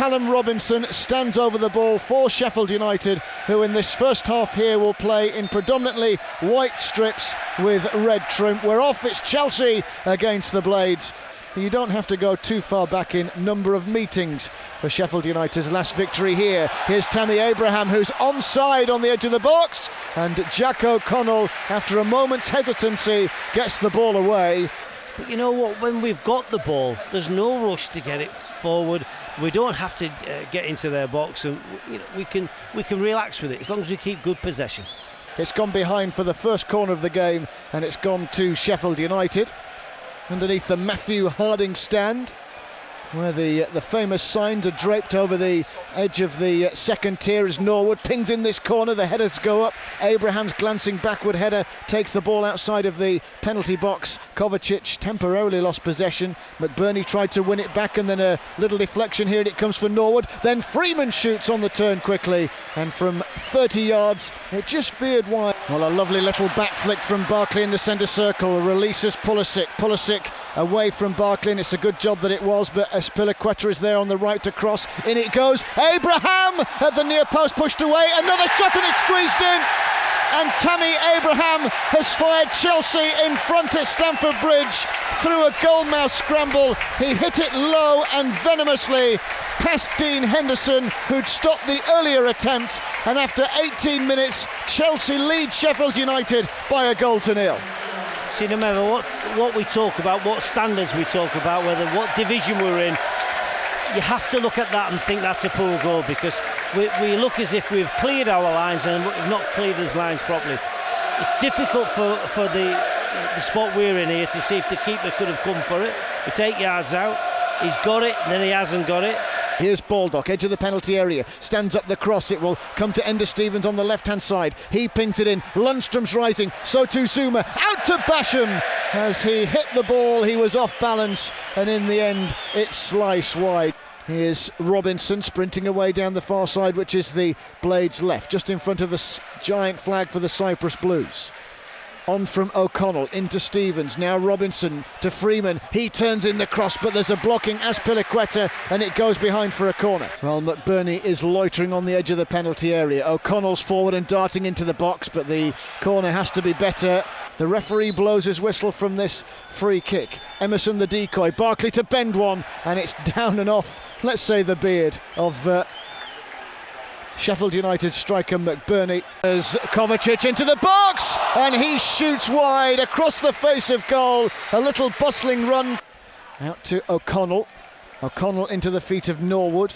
Callum Robinson stands over the ball for Sheffield United, who in this first half here will play in predominantly white strips with red trim. We're off, it's Chelsea against the Blades. You don't have to go too far back in number of meetings for Sheffield United's last victory here. Here's Tammy Abraham, who's onside on the edge of the box, and Jack O'Connell, after a moment's hesitancy, gets the ball away. But you know what, when we've got the ball, there's no rush to get it forward. We don't have to get into their box, and we can relax with it as long as we keep good possession. It's gone behind for the first corner of the game, and it's gone to Sheffield United underneath the Matthew Harding stand, where the famous signs are draped over the edge of the second tier as Norwood pings in this corner. The headers go up. Abraham's glancing backward header takes the ball outside of the penalty box. Kovacic temporarily lost possession. McBurney tried to win it back, and then a little deflection here, and it comes for Norwood. Then Freeman shoots on the turn quickly, and from 30 yards it just veered wide. Well, a lovely little back flick from Barkley in the centre circle. Releases Pulisic. Pulisic away from Barkley, and it's a good job that it was, but Azpilicueta is there on the right to cross. In it goes. Abraham at the near post, pushed away. Another shot, and it's squeezed in. And Tammy Abraham has fired Chelsea in front at Stamford Bridge through a goal-mouth scramble. He hit it low and venomously past Dean Henderson, who'd stopped the earlier attempt. And after 18 minutes, Chelsea lead Sheffield United by a 1-0. See, no matter what we talk about, what standards we talk about, what division we're in, you have to look at that and think that's a poor goal, because we look as if we've cleared our lines and we've not cleared his lines properly. It's difficult for the spot we're in here to see if the keeper could have come for it. It's 8 yards out. He's got it, then he hasn't got it. Here's Baldock, edge of the penalty area, stands up the cross. It will come to Ender Stevens on the left-hand side. He pings it in. Lundstrom's rising, so too Zuma. Out to Basham. As he hit the ball, he was off balance, and in the end, it's sliced wide. Here's Robinson sprinting away down the far side, which is the Blades' left, just in front of the giant flag for the Cyprus Blues. On from O'Connell into Stevens, now Robinson to Freeman. He turns in the cross, but there's a blocking Azpilicueta, and it goes behind for a corner. Well, McBurney is loitering on the edge of the penalty area. O'Connell's forward and darting into the box, but the corner has to be better. The referee blows his whistle from this free kick. Emerson the decoy, Barkley to bend one, and it's down and off, let's say, the beard of Sheffield United striker McBurney. As Kovacic into the box, and he shoots wide across the face of goal. A little bustling run out to O'Connell. O'Connell into the feet of Norwood.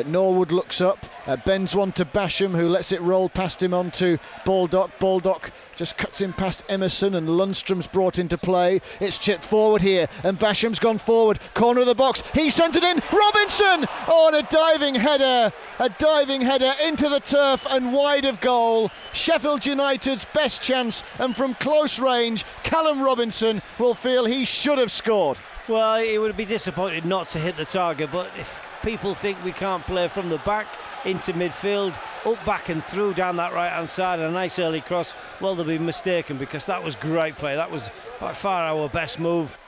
Norwood looks up, bends one to Basham, who lets it roll past him onto Baldock. Baldock just cuts him past Emerson, and Lundstrom's brought into play. It's chipped forward here, and Basham's gone forward. Corner of the box, he sent it in. Robinson! Oh, and a diving header into the turf and wide of goal. Sheffield United's best chance, and from close range, Callum Robinson will feel he should have scored. Well, he would be disappointed not to hit the target, but if people think we can't play from the back into midfield, up, back and through down that right-hand side, a nice early cross, well, they'll be mistaken, because that was great play. That was by far our best move.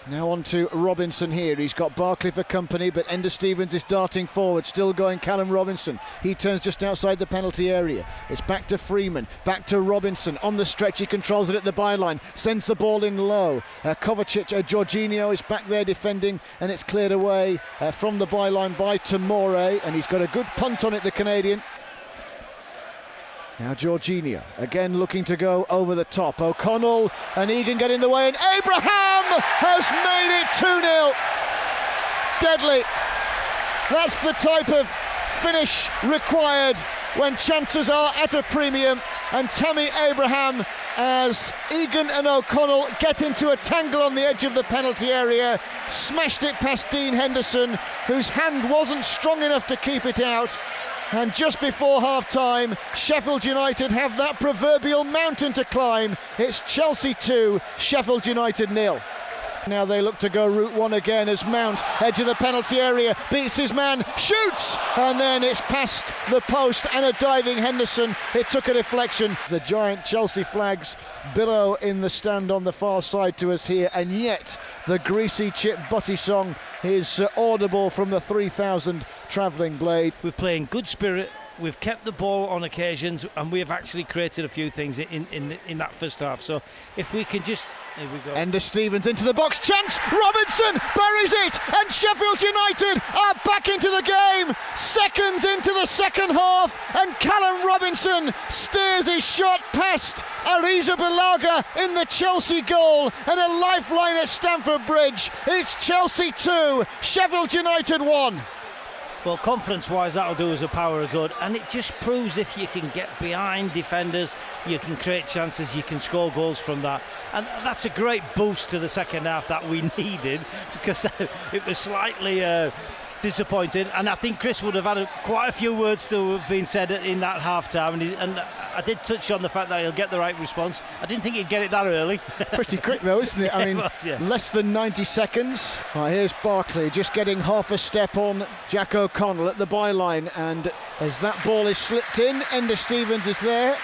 Now on to Robinson here. He's got Barkley for company, but Ender Stevens is darting forward, still going Callum Robinson. He turns just outside the penalty area. It's back to Freeman, back to Robinson. On the stretch, he controls it at the byline, sends the ball in low. Kovacic, Jorginho is back there defending, and it's cleared away from the byline by Tomore, and he's got a good punt on it, the Canadian. Now Jorginho, again looking to go over the top. O'Connell and Egan get in the way, and Abraham has made it 2-0. Deadly. That's the type of finish required when chances are at a premium, and Tammy Abraham, as Egan and O'Connell get into a tangle on the edge of the penalty area, smashed it past Dean Henderson, whose hand wasn't strong enough to keep it out. And just before half-time, Sheffield United have that proverbial mountain to climb. It's Chelsea 2, Sheffield United 0. Now they look to go route one again as Mount, edge of the penalty area, beats his man, shoots, and then it's past the post and a diving Henderson. It took a deflection. The giant Chelsea flags billow in the stand on the far side to us here, and yet the greasy chip butty song is audible from the 3,000 travelling blade. We're playing good spirit. We've kept the ball on occasions, and we have actually created a few things in that first half. So if we can just, here we go. Ender Stevens into the box, chance, Robinson buries it, and Sheffield United are back into the game. Seconds into the second half, and Callum Robinson steers his shot past Ariza Balaga in the Chelsea goal, and a lifeline at Stamford Bridge. It's Chelsea 2, Sheffield United 1. Well, confidence-wise, that'll do us a power of good, and it just proves if you can get behind defenders, you can create chances, you can score goals from that, and that's a great boost to the second half that we needed, because it was slightly disappointing, and I think Chris would have had quite a few words to have been said in that half-time, and I did touch on the fact that he'll get the right response. I didn't think he'd get it that early. Pretty quick though, isn't it? I mean, less than 90 seconds. Right, here's Barkley just getting half a step on Jack O'Connell at the byline, and as that ball is slipped in, Ender Stevens is there.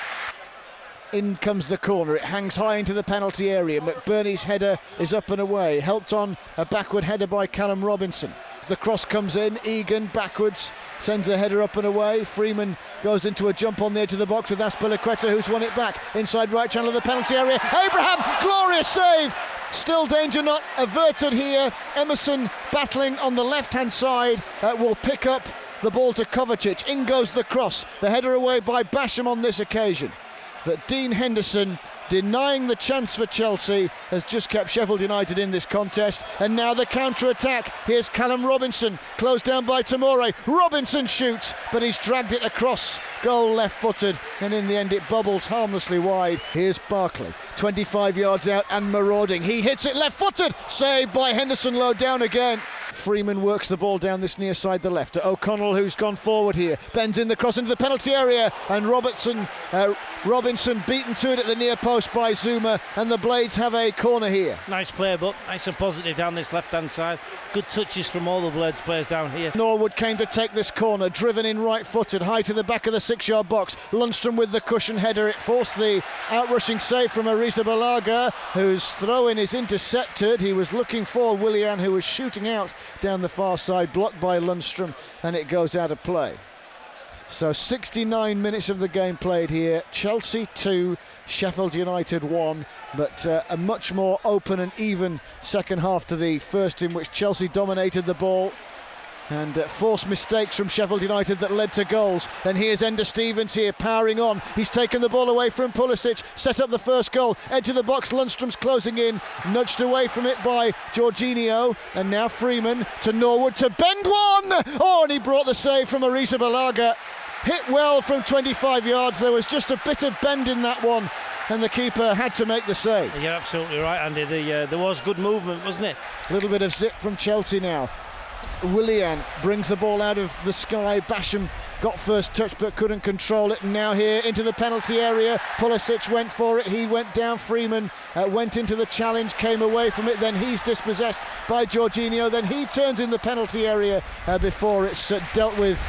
In comes the corner, it hangs high into the penalty area. McBurney's header is up and away, helped on a backward header by Callum Robinson. As the cross comes in, Egan backwards sends a header up and away. Freeman goes into a jump on the edge of the box with Azpilicueta, who's won it back inside right channel of the penalty area. Abraham, glorious save. Still danger not averted here. Emerson battling on the left hand side will pick up the ball to Kovacic. In goes the cross, the header away by Basham on this occasion. But Dean Henderson, denying the chance for Chelsea, has just kept Sheffield United in this contest. And now the counter-attack. Here's Callum Robinson, closed down by Tomori. Robinson shoots, but he's dragged it across. Goal left-footed, and in the end it bubbles harmlessly wide. Here's Barkley, 25 yards out and marauding. He hits it left-footed, saved by Henderson, low down again. Freeman works the ball down this near side, the left to O'Connell, who's gone forward here, bends in the cross into the penalty area, and Robinson beaten to it at the near post by Zuma, and the Blades have a corner here. Nice play, but nice and positive down this left hand side. Good touches from all the Blades players down here. Norwood came to take this corner, driven in right footed, high to the back of the 6-yard box. Lundstrom with the cushion header, it forced the outrushing save from Ariza Balaga, whose throw-in is intercepted. He was looking for Willian, who was shooting out down the far side, blocked by Lundstrom, and it goes out of play. So 69 minutes of the game played here. Chelsea 2, Sheffield United 1, but a much more open and even second half to the first, in which Chelsea dominated the ball and forced mistakes from Sheffield United that led to goals. And here's Ender Stevens here, powering on. He's taken the ball away from Pulisic, set up the first goal. Edge of the box, Lundstrom's closing in, nudged away from it by Jorginho. And now Freeman to Norwood to bend one! Oh, and he brought the save from Ariza Balaga. Hit well from 25 yards. There was just a bit of bend in that one, and the keeper had to make the save. You're absolutely right, Andy. There was good movement, wasn't it? A little bit of zip from Chelsea now. Willian brings the ball out of the sky. Basham got first touch but couldn't control it. And now here into the penalty area. Pulisic went for it. He went down. Freeman went into the challenge, came away from it. Then he's dispossessed by Jorginho. Then he turns in the penalty area before it's dealt with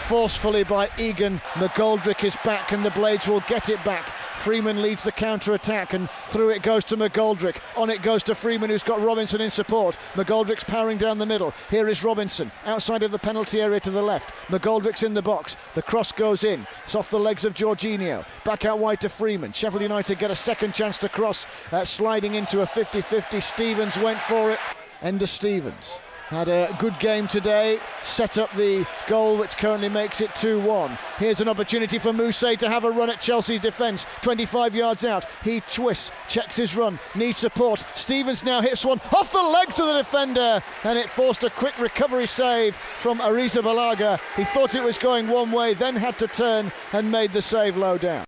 forcefully by Egan. McGoldrick is back, and the Blades will get it back. Freeman leads the counter-attack, and through it goes to McGoldrick. On it goes to Freeman, who's got Robinson in support. McGoldrick's powering down the middle. Here is Robinson, outside of the penalty area to the left. McGoldrick's in the box. The cross goes in. It's off the legs of Jorginho. Back out wide to Freeman. Sheffield United get a second chance to cross, sliding into a 50-50. Stevens went for it. Ender Stevens had a good game today, set up the goal which currently makes it 2-1. Here's an opportunity for Mousset to have a run at Chelsea's defence. 25 yards out, he twists, checks his run, needs support. Stevens now hits one off the legs of the defender, and it forced a quick recovery save from Ariza Balaga. He thought it was going one way, then had to turn and made the save low down.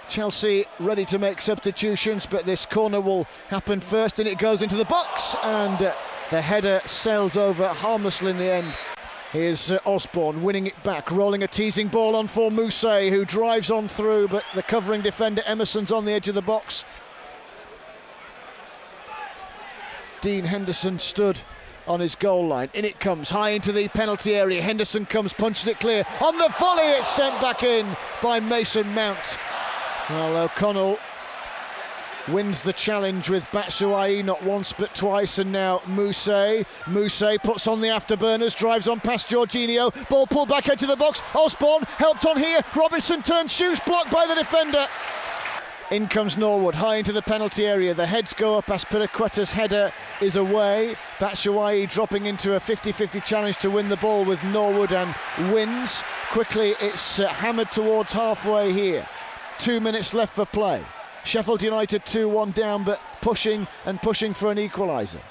Chelsea ready to make substitutions, but this corner will happen first, and it goes into the box, and the header sails over harmlessly in the end. Here's Osborne winning it back, rolling a teasing ball on for Mousset, who drives on through, but the covering defender Emerson's on the edge of the box. Dean Henderson stood on his goal line. In it comes, high into the penalty area. Henderson comes, punches it clear. On the volley, it's sent back in by Mason Mount. Well, O'Connell wins the challenge with Batshuayi not once but twice, and now Mousse puts on the afterburners, drives on past Jorginho, ball pulled back into the box. Osborne helped on here, Robinson turns, shoots, blocked by the defender. In comes Norwood, high into the penalty area. The heads go up, Azpilicueta's header is away. Batshuayi dropping into a 50-50 challenge to win the ball with Norwood and wins. Quickly it's hammered towards halfway here. 2 minutes left for play. Sheffield United 2-1 down, but pushing for an equaliser.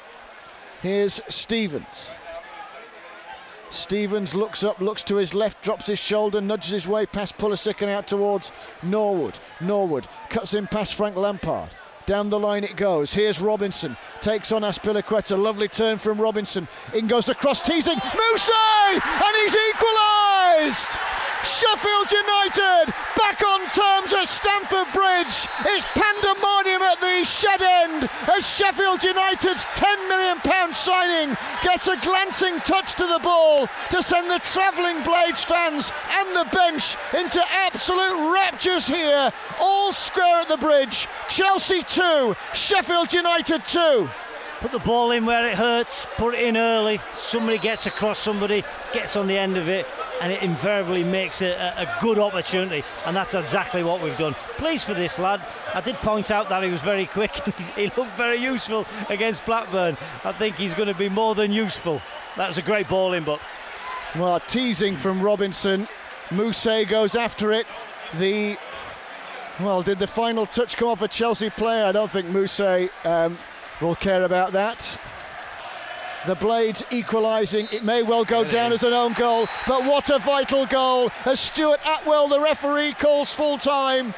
Here's Stevens. Stevens looks up, looks to his left, drops his shoulder, nudges his way past Pulisic and out towards Norwood. Norwood cuts in past Frank Lampard. Down the line it goes. Here's Robinson, takes on Azpilicueta. Lovely turn from Robinson. In goes the cross, teasing Mousse, and he's equalised. Sheffield United back on terms at Stamford Bridge. It's pandemonium at the shed end as Sheffield United's £10 million signing gets a glancing touch to the ball to send the travelling Blades fans and the bench into absolute raptures here. All square at the bridge. Chelsea 2, Sheffield United 2. Put the ball in where it hurts, put it in early, somebody gets across, somebody gets on the end of it, and it invariably makes a good opportunity, and that's exactly what we've done. Pleased for this lad. I did point out that he was very quick and he looked very useful against Blackburn. I think he's going to be more than useful. That was a great ball in, but... Well, teasing from Robinson. Mousse goes after it. Did the final touch come off a Chelsea player? I don't think Mousse will care about that. The Blades equalising. It may well go down as an own goal, but what a vital goal as Stuart Atwell, the referee, calls full time.